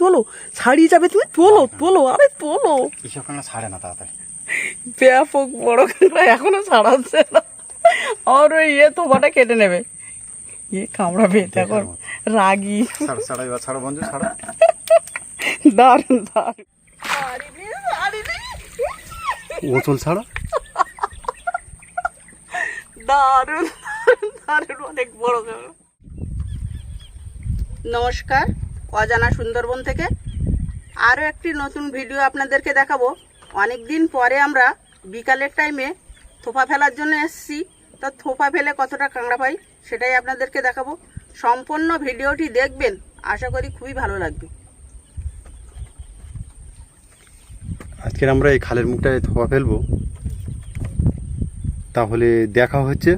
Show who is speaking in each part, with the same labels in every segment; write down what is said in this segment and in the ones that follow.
Speaker 1: তোলো, ছাড়িয়ে যাবে তুমি, তোলো তোলো, আরে তোলো।
Speaker 2: এসব কাঁকড়া ছাড়ে না তাড়াতাড়ি।
Speaker 1: ব্যাপক বড় কাঁকড়া, এখনো ছাড়াচ্ছে না। আর ওই থোপাটা কেটে নেবে, কামড়াবে এখন, রাগি।
Speaker 2: ছাড়ো ছাড়ো, এবার ছাড়ো বন্ধু, ছাড়ো।
Speaker 1: দারুন দারুন।
Speaker 2: ওচল ছাড়ো।
Speaker 1: দারুন দারুন, অনেক বড় কাঁকড়া। নমস্কার, অজানা সুন্দরবন থেকে আরও একটি নতুন ভিডিও আপনাদেরকে দেখাবো। অনেক দিন পরে আমরা বিকালের টাইমে থোপা ফেলার জন্য এসেছি। তা থোপা ফেলে কতটা কাঁকড়া পাই সেটাই আপনাদেরকে দেখাবো। সম্পূর্ণ ভিডিওটি দেখবেন, আশা করি খুবই ভালো লাগবে।
Speaker 2: আজকের আমরা এই খালের মুখটায় থোপা ফেলবো, তাহলে দেখা হচ্ছে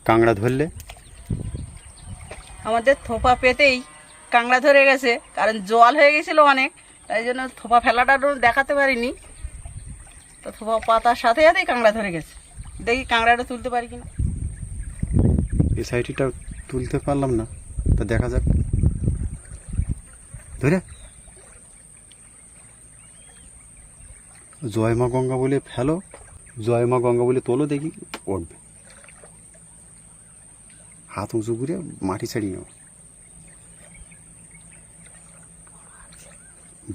Speaker 2: কাঁকড়া ধরলে।
Speaker 1: আমাদের থোপা পেতেই কাঁকড়া ধরে গেছে, কারণ জল হয়ে গেছিলো অনেক, তাই জন্য থোপা ফেলাটা দেখাতে পারিনি। তো থোপা পাতার সাথে সাথেই কাঁকড়া ধরে গেছে। দেখি কাঁকড়াটা তুলতে পারি কিনা।
Speaker 2: এই সাইডটা তুলতে পারলাম না, তা দেখা যাক। ধরে জয় মা গঙ্গা বলে ফেলো, জয় মা গঙ্গা বলে তোলো, দেখি উঠবে। হাত উঁচু করে মাটি ছাড়িয়ে নেব।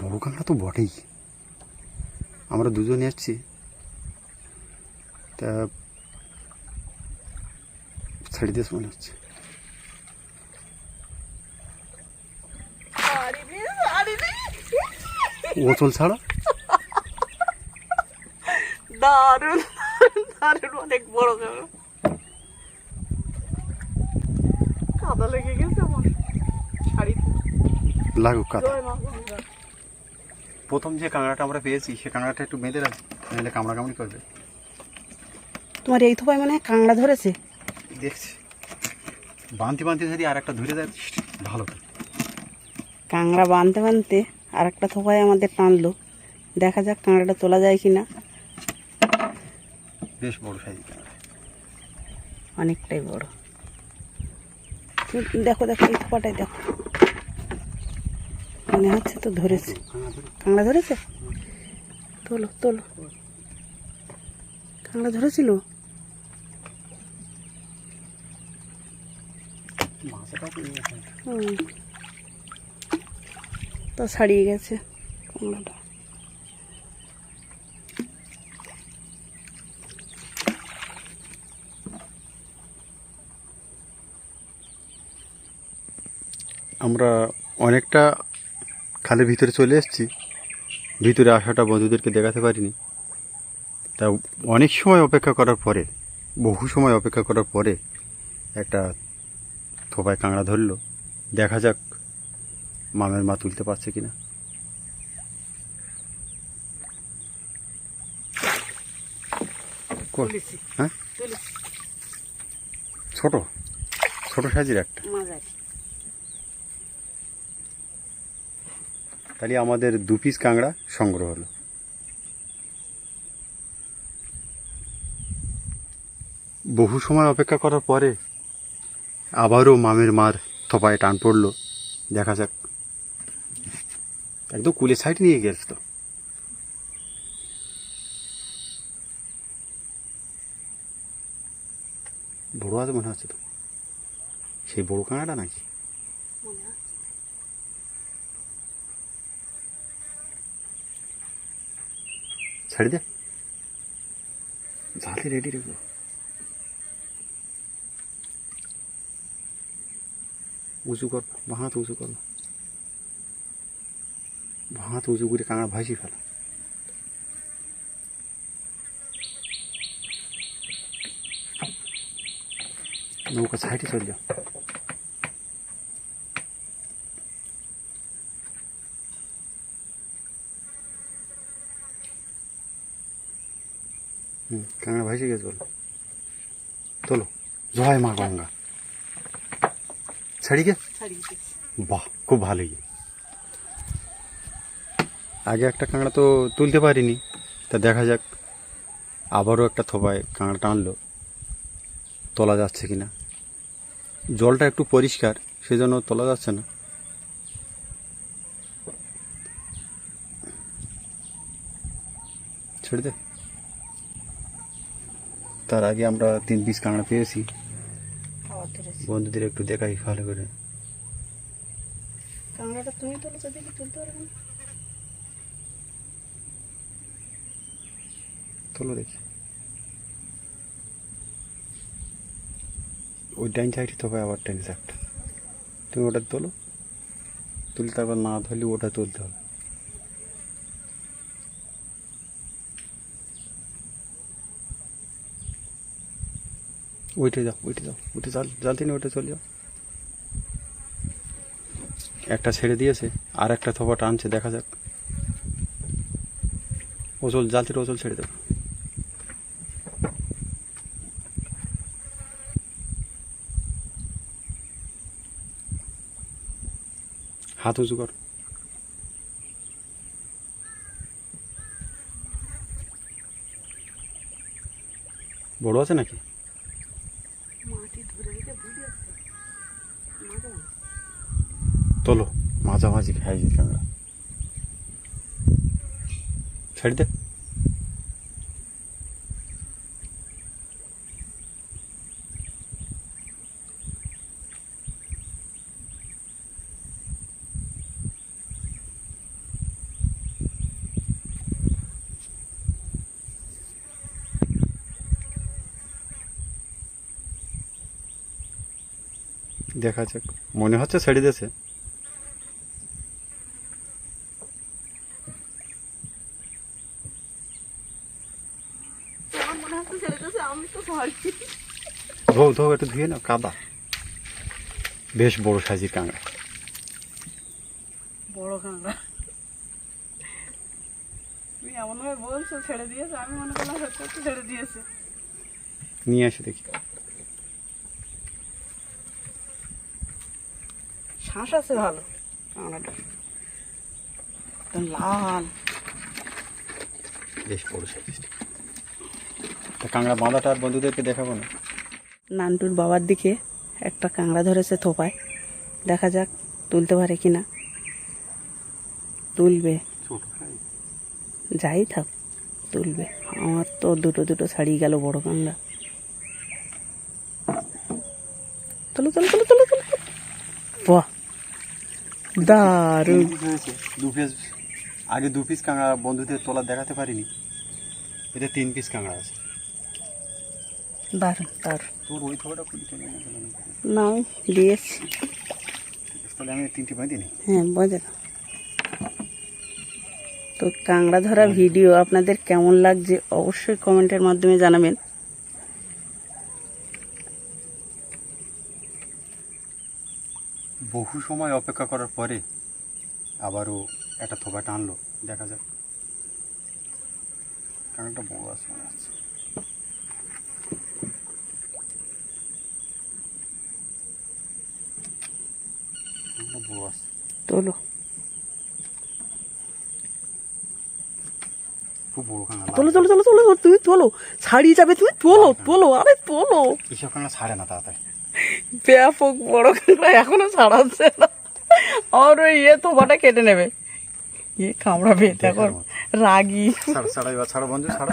Speaker 2: বড় কাঁকড়া তো বটেই, আমরা দুজনে যাচ্ছি, তা ছেড়ে দিস মনে হচ্ছে। ওচল ছাড়া।
Speaker 1: দারুন দারুন, অনেক বড় কাঁকড়া। কাদা লেগে গেছে আমার শাড়িতে।
Speaker 2: লাগুক কাদা।
Speaker 1: জয় মা গঙ্গা।
Speaker 2: প্রথম যে কাঁকড়াটা আমরা পেয়েছি সে কাঁকড়াটা একটু বেঁধে রাখি, নাহলে কামড়াকামড়ি করবে।
Speaker 1: তোমার এই থোপায় মনে হয় কাঁকড়া ধরেছে।
Speaker 2: দেখছি বানতে বানতে যদি আর একটা ধরে দেয় ভালো।
Speaker 1: কাঁকড়া বানতে বানতে আর একটা থোপায় আমাদের টানলো। দেখা যাক কাঁকড়াটা তোলা যায় কিনা।
Speaker 2: বেশ বড় সাইজ কাঁকড়া,
Speaker 1: অনেকটাই বড়। দেখো দেখো, এই থোপাটাই দেখো, মনে হচ্ছে তো ধরেছে। কাঁকড়া ধরেছে, তোলো তোলো। কাঁকড়া ধরেছিল। তো ছাড়িয়ে গেছে কাঁকড়াটা।
Speaker 2: আমরা অনেকটা খালের ভিতরে চলে এসেছি, ভিতরে আসাটা বন্ধুদেরকে দেখাতে পারিনি। তা অনেক সময় অপেক্ষা করার পরে, বহু সময় অপেক্ষা করার পরে একটা থোপায় কাঁকড়া ধরলো। দেখা যাক মামের মা তুলতে পারছে কিনা। হ্যাঁ, ছোট ছোট সাইজের একটা। তাহলে আমাদের 2 পিস কাঁকড়া সংগ্রহ হলো। বহু সময় অপেক্ষা করার পরে আবারও মামের মার থোপায় টান পড়লো। দেখা যাক, একদম কুলের সাইড নিয়ে গেছে তো। বড় আছে মনে হচ্ছে তো, সেই বড় কাঁকড়াটা নাকি। ছাড়ি দে, জালে রেডি রেখো। উঁচু কর, হাত উঁচু কর, হাত উঁচু করে কাঁকড়া ভাসি ফেলা। নৌকা সাইডে চলে যাও। কাঁকড়া ভাসি গেছে বলো, তোলো। জয় মা গঙ্গা। ছাড়ি গে, বাহ, খুব ভালোই। আগে একটা কাঁকড়া তো তুলতে পারিনি, তা দেখা যাক আবারও একটা থোপায় কাঁকড়া টানলো, তোলা যাচ্ছে কিনা। জলটা একটু পরিষ্কার, সেজন্য তোলা যাচ্ছে না। ছেড়ে দে। তার আগে আমরা 3 পিস কাঁকড়া পেয়েছি,
Speaker 1: আবার ধরেছি।
Speaker 2: বন্ধুদের একটু দেখাই ভালো করে।
Speaker 1: কাঁকড়াটা তুমি তুলেছো, দেখি তুলতে পারবে না।
Speaker 2: তোলো দেখি। ওই ডাইন সাইডে তো আবার টেনিস একটা, তুমি ওটা তোলো। তুলতে আবার না ধরলে ওটা তুলতে হবে। ওইটা যাও, ওইটা যাও, ওইটা জালতি না, ওইটা চলে যাও। একটা ছেড়ে দিয়েছে, আর একটা থোপা টানছে, দেখা যাক। ওজল জালতির ওজল ছেড়ে দেবো। হাত উঁচু কর। বড় আছে নাকি?
Speaker 1: মাটি ধরে দিতে বুঝে আসছে।
Speaker 2: তোলো, মাঝামাঝি খাইছি কাঁকড়া। ছেড়ে দে। দেখা যাক, মনে হচ্ছে ছেড়ে দিয়েছে।
Speaker 1: আমার মনে হচ্ছে ছেড়ে দিয়েছে, আমি তো পারছি।
Speaker 2: ধো ধো, একটু ধুয়ে নাও, কাদা। বেশ বড় সাইজের কাঁকড়া।
Speaker 1: বড় কাঁকড়া। তুমি এমনভাবে বলছো ছেড়ে দিয়েছে, আমি মনে করলাম হয়তো একটু ছেড়ে দিয়েছে।
Speaker 2: নিয়ে আসে দেখি।
Speaker 1: শ্বাস আছে ভালো কাঁকড়াটা, একদম লাল।
Speaker 2: বেশ বড় সাইজের। তা কাঁকড়া বাঁধাটা আর বন্ধুদেরকে দেখাবো না।
Speaker 1: নান্টুর বাবার দিকে একটা কাঁকড়া ধরেছে থোপায়, দেখা যাক তুলতে পারে কিনা। তুলবে, যাই থাক তুলবে। আমার তো দুটো দুটো ছাড়িয়ে গেল বড় কাঁকড়া। তুলো তুলো তুলো তুলো তুলো। বাহ, দারুণ।
Speaker 2: দু পিস, আগে 2 পিস কাঁকড়া বন্ধুদের তোলা দেখাতে পারিনি, এটা 3 পিস কাঁকড়া আছে।
Speaker 1: দারুণ দারুণ।
Speaker 2: তোর ওই থোড়াটা খুলি তো
Speaker 1: না, আমি দিয়েছি।
Speaker 2: তাহলে আমি 3টে বাঁধি নি।
Speaker 1: হ্যাঁ, বোঝে না। তো কাঁকড়া ধরা ভিডিও আপনাদের কেমন লাগছে অবশ্যই কমেন্টের মাধ্যমে জানাবেন।
Speaker 2: বহু সময় অপেক্ষা করার পরে আবারও একটা থোপা টানলো, দেখা যাক। কাঁকড়াটা বড় আছে মনে হচ্ছে। বড় আছে।
Speaker 1: তোলো।
Speaker 2: খুব বড় কাঁকড়া।
Speaker 1: তোলো তোলো তোলো তোলো, তুমি তোলো, ছাড়িয়ে যাবে তুমি। তোলো তোলো, আরে তোলো।
Speaker 2: এসব কাঁকড়া ছাড়ে না তাড়াতাড়ি।
Speaker 1: ব্যাপক বড় কাঁকড়া, এখনো ছাড়াচ্ছে না। আর ওই থোপাটা কেটে নেবে। কামড়াবে এখন, রাগি।
Speaker 2: ছাড়া এবার, ছাড়ো বন্ধু, ছাড়ো।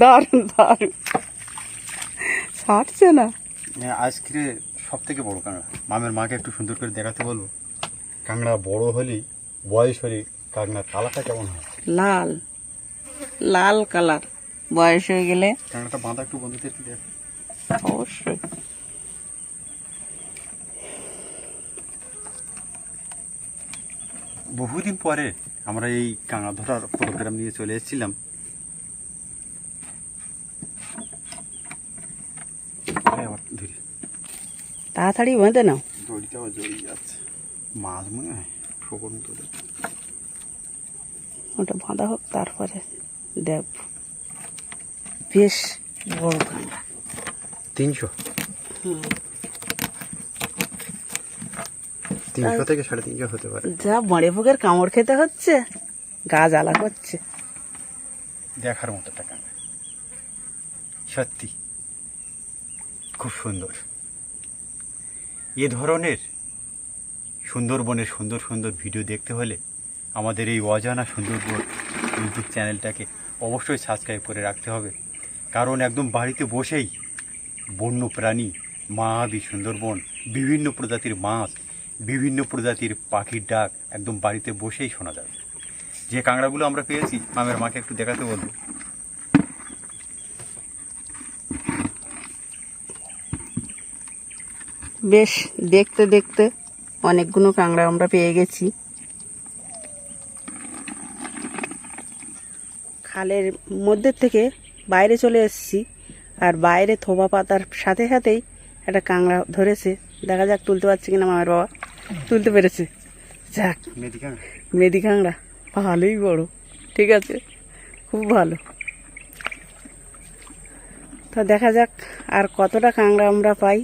Speaker 1: দারুণ দারুণ, ছাড়ছে না।
Speaker 2: আজকে সব থেকে বড় কাঁকড়া। মামের মাকে একটু সুন্দর করে দেখাতে বলবো। কাঁকড়া বড় হলেই, বয়স হলে কাঁকড়ার কালারটা কেমন হয়?
Speaker 1: লাল লাল কালার। বয়স হয়ে গেলে
Speaker 2: কাঁকড়াটা বাঁধা একটু বন্ধুদেরকে দেখ।
Speaker 1: অবশ্যই।
Speaker 2: বহুদিন পরে আমরা এই কাঁকড়া ধরার প্রোগ্রাম নিয়ে চলে এসেছিলাম।
Speaker 1: তাড়াতাড়ি বেঁধে নাও।
Speaker 2: দড়িটাও জড়িয়ে যাচ্ছে, মাছ মনে হয় শোকর মতো।
Speaker 1: ওটা বাঁধা হোক, তারপরে দেখ। বেশ বড় কাঁকড়া।
Speaker 2: 300, 300 থেকে 350 হতে পারে।
Speaker 1: যা বাঁড়ে পোকের কামড় খেতে হচ্ছে, গা জ্বালা করছে।
Speaker 2: দেখার মতো একটা কাঁকড়া, সত্যি খুব সুন্দর। এ ধরনের সুন্দরবনের সুন্দর সুন্দর ভিডিও দেখতে হলে আমাদের এই অজানা সুন্দরবন ইউটিউব চ্যানেলটাকে অবশ্যই সাবস্ক্রাইব করে রাখতে হবে, কারণ একদম বাড়িতে বসেই বন্য প্রাণী, মহাদি সুন্দরবন, বিভিন্ন প্রজাতির মাছ, বিভিন্ন প্রজাতির পাখির ডাক একদম বাড়িতে বসেই শোনা যাবে। যে কাঁকড়াগুলো আমরা পেয়েছি মামের মাকে একটু দেখাতে বলবো।
Speaker 1: বেশ দেখতে দেখতে অনেকগুলো কাঁকড়া আমরা পেয়ে গেছি। খালের মধ্যে থেকে বাইরে চলে এসেছি, আর বাইরে থোপা পাতার সাথে সাথেই একটা কাঁকড়া ধরেছে। দেখা যাক তুলতে পারছি কিনা মামার বাবা। তুলতে পেরেছে, যাক। মেদি কাঁকড়া ভালোই বড়, ঠিক আছে, খুব ভালো। তো দেখা যাক আর কতটা কাঁকড়া আমরা পাই।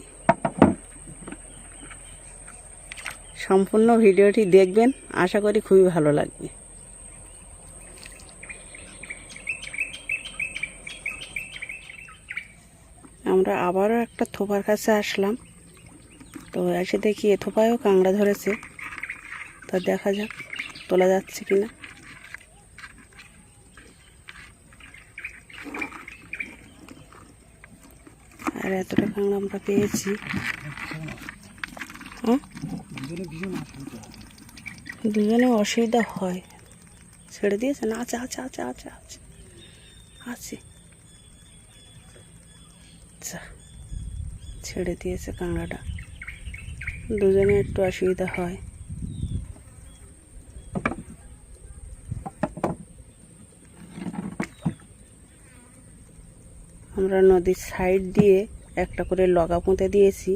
Speaker 1: সম্পূর্ণ ভিডিওটি দেখবেন, আশা করি খুবই ভালো লাগবে। আমরা আবারও একটা থোপার কাছে আসলাম, তো এসে দেখি এ থোপায়ও কাঁকড়া ধরেছে। তো দেখা যাক তোলা যাচ্ছে কিনা। আর এতটা কাঁকড়া আমরা পেয়েছি। হ্যাঁ, দুজনে অসুবিধা হয়। ছেড়ে দিয়েছে না? আছে আছে আছে আছে আছে আছে, আচ্ছা, ছেড়ে দিয়েছে কাঁকড়াটা। দুজনে একটু অসুবিধা হয়। আমরা নদীর সাইড দিয়ে একটা করে লগা পুঁতে দিয়েছি,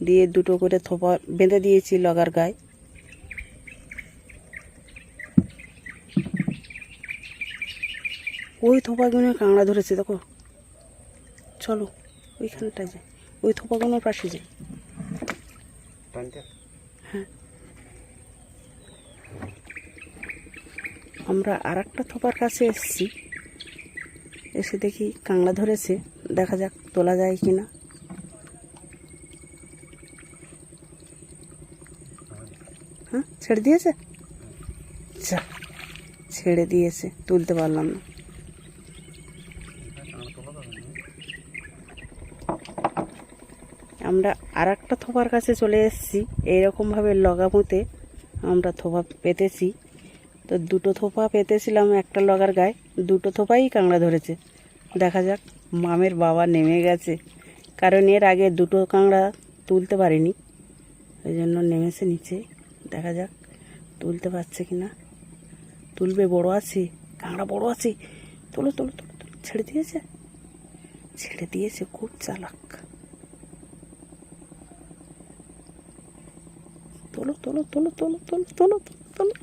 Speaker 1: দিয়ে দুটো করে থোপা বেঁধে দিয়েছি লগার গায়ে। ওই থোপাগুলো কাঁকড়া ধরেছে, দেখো। চলো ওইখানটা যাই, ওই থোপাগুলোর পাশে যাই। হ্যাঁ, আমরা আর একটা থোপার কাছে এসেছি। এসে দেখি কাঁকড়া ধরেছে, দেখা যাক তোলা যায় কিনা। হ্যাঁ, ছেড়ে দিয়েছে, আচ্ছা, ছেড়ে দিয়েছে, তুলতে পারলাম না। আমরা আর একটা থোপার কাছে চলে এসেছি। এইরকমভাবে লগা পুঁতে আমরা থোপা পেতেছি। তো দুটো থোপা পেতেছিলাম একটা লগার গায়ে, দুটো থোপাই কাঁকড়া ধরেছে। দেখা যাক, মামের বাবা নেমে গেছে, কারণ এর আগে দুটো কাঁকড়া তুলতে পারিনি, ওই জন্য নেমেছে নিচে। দেখা যাক তুলতে পারছে কিনা। তুলবে, বড় আছে কাঁকড়া, বড় আছে। তোলো তোলো তোলো তোলো, ছেড়ে দিয়েছে, ছেড়ে দিয়েছে, খুব চালাক। তোলো তোলো তোলো তোলো তোলো তোলো তোলো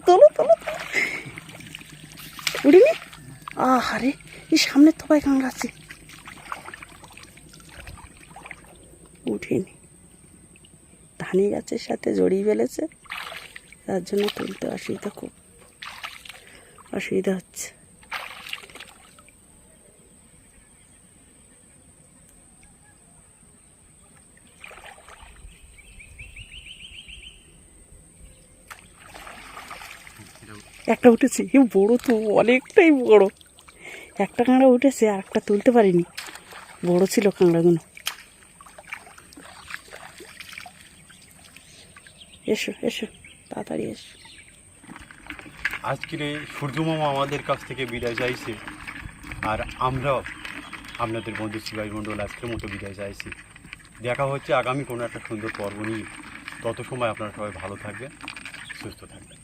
Speaker 1: তোলো তোলো, উড়িনি। আরে, এই সামনের থোপায় কাঁকড়া আছে, উঠিনি। ধানি গাছের সাথে জড়িয়ে ফেলেছে, তার জন্য তুলতে অসুবিধা, খুব অসুবিধা হচ্ছে। একটা উঠেছে, বড় তো, অনেকটাই বড়। একটা কাঁকড়া উঠেছে, আর একটা তুলতে পারিনি, বড় ছিল কাঁকড়াগুলো। এসো এসো, তাড়াতাড়ি এসো।
Speaker 2: আজকের এই সূর্যমামা আমাদের কাছ থেকে বিদায় চাইছে, আর আমরাও আপনাদের বন্ধু শিবাই মণ্ডল আজকের মতো বিদায় চাইছি। দেখা হচ্ছে আগামী কোনো একটা সুন্দর পর্ব নিয়ে। তত সময় আপনারা সবাই ভালো থাকবেন, সুস্থ থাকবেন।